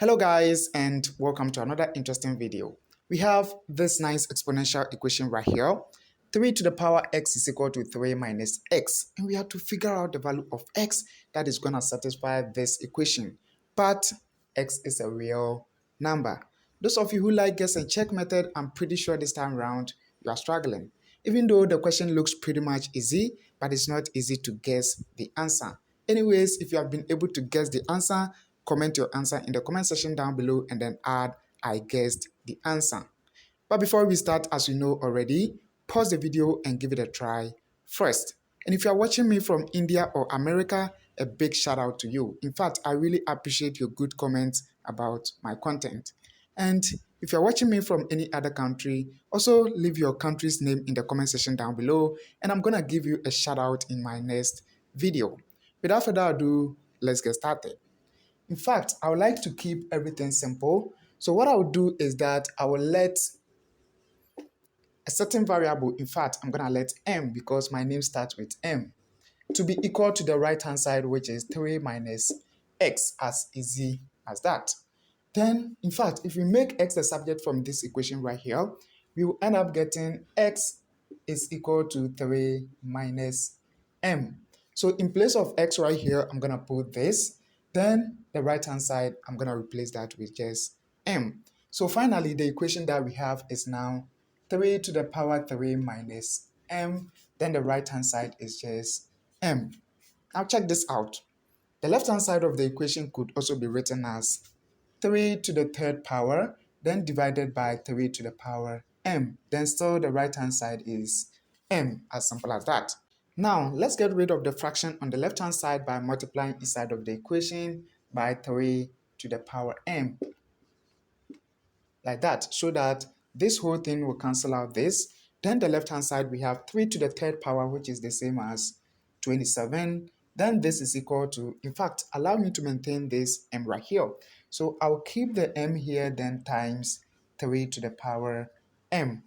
Hello guys, and welcome to another interesting video. We have this nice exponential equation right here. 3 to the power x is equal to 3 minus x. And we have to figure out the value of x that is going to satisfy this equation. But x is a real number. Those of you who like guess and check method, I'm pretty sure this time around you are struggling. Even though the question looks pretty much easy, but it's not easy to guess the answer. Anyways, if you have been able to guess the answer, comment your answer in the comment section down below and then add I guessed the answer. But before we start, as you know already, pause the video and give it a try first. And if you are watching me from India or America, a big shout out to you. In fact, I really appreciate your good comments about my content. And if you're watching me from any other country, also leave your country's name in the comment section down below, and I'm gonna give you a shout out in my next video. Without further ado, let's get started. In fact, I would like to keep everything simple. So what I will do is that I will let a certain variable, in fact, I'm going to let m because my name starts with m, to be equal to the right-hand side, which is 3 minus x, as easy as that. Then, in fact, if we make x the subject from this equation right here, we will end up getting x is equal to 3 minus m. So in place of x right here, I'm going to put this. Then the right-hand side, I'm going to replace that with just m. So finally, the equation that we have is now 3 to the power 3 minus m. Then the right-hand side is just m. Now check this out. The left-hand side of the equation could also be written as 3 to the third power, then divided by 3 to the power m. Then still the right-hand side is m, as simple as that. Now, let's get rid of the fraction on the left-hand side by multiplying each side of the equation by 3 to the power m. Like that, so that this whole thing will cancel out this. Then the left-hand side, we have 3 to the third power, which is the same as 27. Then this is equal to, in fact, allow me to maintain this m right here. So I'll keep the m here, then times 3 to the power m.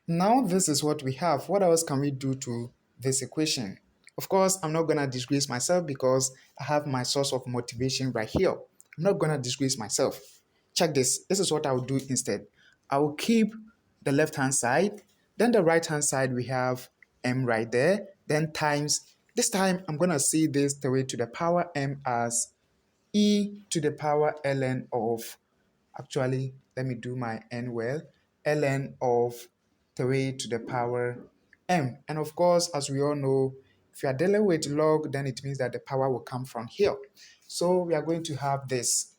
Now this is what we have. What else can we do to this equation? Of course, I'm not going to disgrace myself because I have my source of motivation right here. I'm not going to disgrace myself. Check this. This is what I will do instead. I will keep the left-hand side. Then the right-hand side, we have m right there. Then times, this time I'm going to see this 3 to the power m as e to the power ln of, actually, let me do my n well, ln of 3 to the power m. And of course, as we all know, if you are dealing with log, then it means that the power will come from here. So we are going to have this.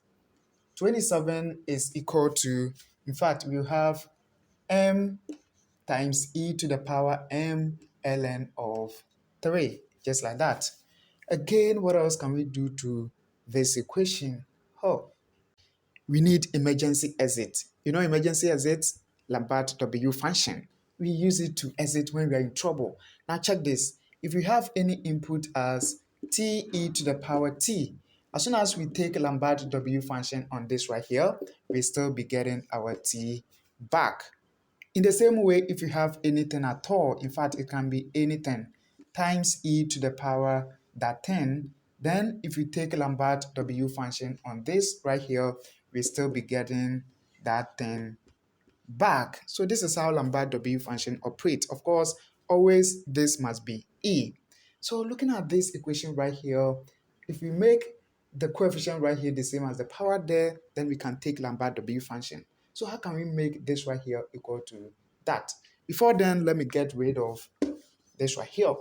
27 is equal to, in fact, we'll have m times e to the power m ln of 3, just like that. Again, what else can we do to this equation? Oh, we need emergency exit. You know emergency exit? Lambert W function. We use it to exit when we are in trouble. Now check this. If we have any input as t e to the power t, as soon as we take Lambert W function on this right here, we still be getting our t back. In the same way, if you have anything at all, in fact, it can be anything, times e to the power that 10, then if you take Lambert W function on this right here, we still be getting that 10 back. So this is how Lambert W function operates. Of course, always this must be e. So looking at this equation right here, if we make the coefficient right here the same as the power there, then we can take Lambert W function. So how can we make this right here equal to that? Before then, let me get rid of this right here.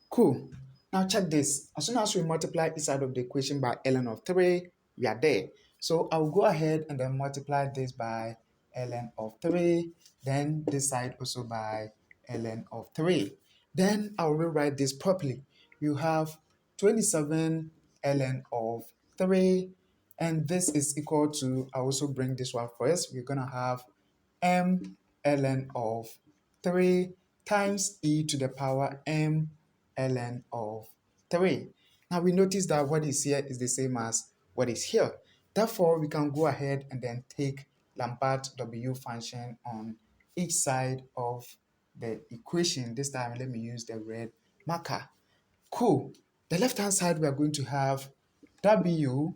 Cool. Now check this. As soon as we multiply each side of the equation by ln of 3, we are there. So I'll go ahead and then multiply this by ln of 3, then this side also by ln of 3. Then I'll rewrite this properly. You have 27 ln of 3, and this is equal to, I'll also bring this one first. We're going to have m ln of 3 times e to the power m ln of 3. Now we notice that what is here is the same as what is here. Therefore, we can go ahead and then take Lambert W function on each side of the equation. This time, let me use the red marker. Cool. The left-hand side, we are going to have W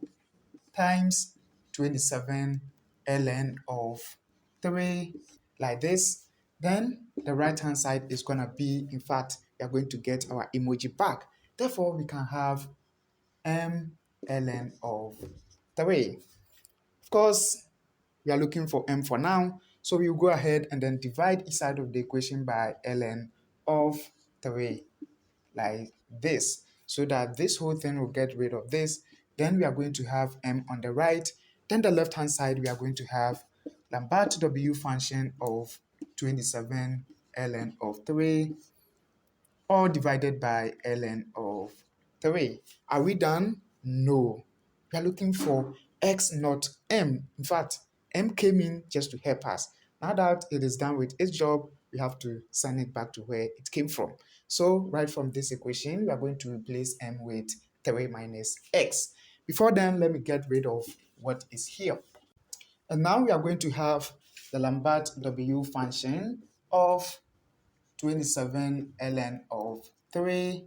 times 27 ln of 3 like this. Then the right hand side is going to be, in fact, we are going to get our emoji back. Therefore, we can have m ln of 3. Of course, we are looking for m for now, so we'll go ahead and then divide each side of the equation by ln of 3 like this, so that this whole thing will get rid of this. Then we are going to have m on the right. Then the left hand side, we are going to have Lambert W function of 27 ln of 3 all divided by ln of 3. Are we done? No. We are looking for x, not m. In fact, m came in just to help us. Now that it is done with its job, we have to send it back to where it came from. So right from this equation, we are going to replace m with 3 minus x. Before then, let me get rid of what is here. And now we are going to have the Lambert W function of 27 ln of 3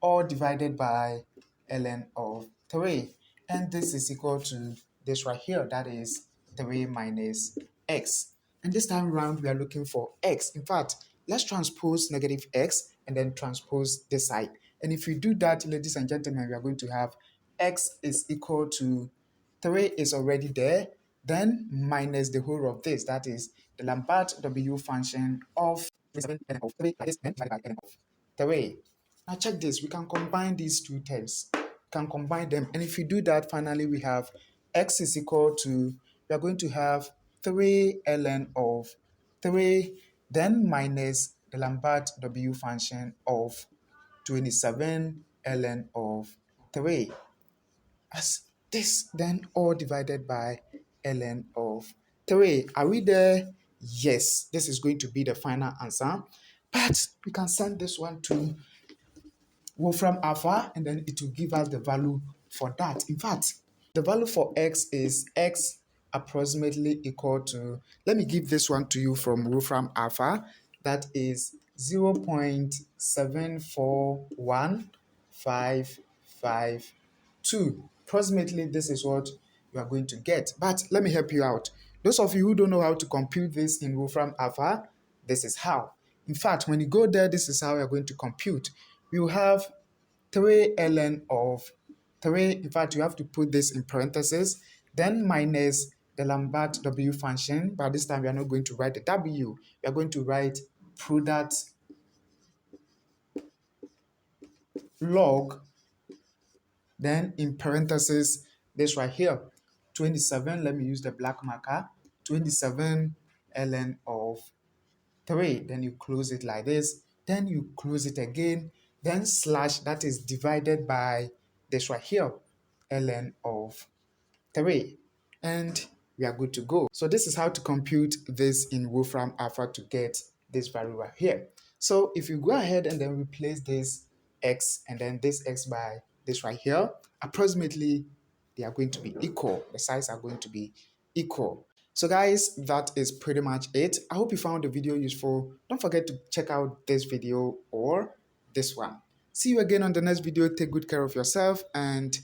all divided by ln of 3. And this is equal to this right here, that is 3 minus x. And this time around, we are looking for x. In fact, let's transpose negative x and then transpose this side. And if we do that, ladies and gentlemen, we are going to have x is equal to 3 is already there, then minus the whole of this, that is the Lambert W function of 7 ln of 3 like this, then divided by ln of 3. Now check this, we can combine these two terms, can combine them, and if you do that, finally we have x is equal to, we are going to have 3 ln of 3, then minus the Lambert W function of 27 ln of 3. As this, then all divided by ln of 3. Are we there? Yes, this is going to be the final answer. But we can send this one to Wolfram Alpha, and then it will give us the value for that. In fact, the value for x is x approximately equal to, let me give this one to you from Wolfram Alpha, that is 0.741552. Approximately, this is what you are going to get. But let me help you out. Those of you who don't know how to compute this in Wolfram Alpha, this is how. In fact, when you go there, this is how you're going to compute. We will have 3 ln of 3. In fact, you have to put this in parentheses, then minus the Lambert W function. But this time, we are not going to write the W. We are going to write product log, then in parentheses, this right here, 27, let me use the black marker, 27 ln of 3. Then you close it like this, then you close it again, then slash, that is divided by this right here, ln of 3. And we are good to go. So this is how to compute this in Wolfram Alpha to get this value right here. So if you go ahead and then replace this x and then this x by this right here, approximately they are going to be equal. The sides are going to be equal. So guys, that is pretty much it. I hope you found the video useful. Don't forget to check out this video or this one. See you again on the next video. Take good care of yourself and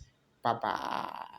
bye-bye.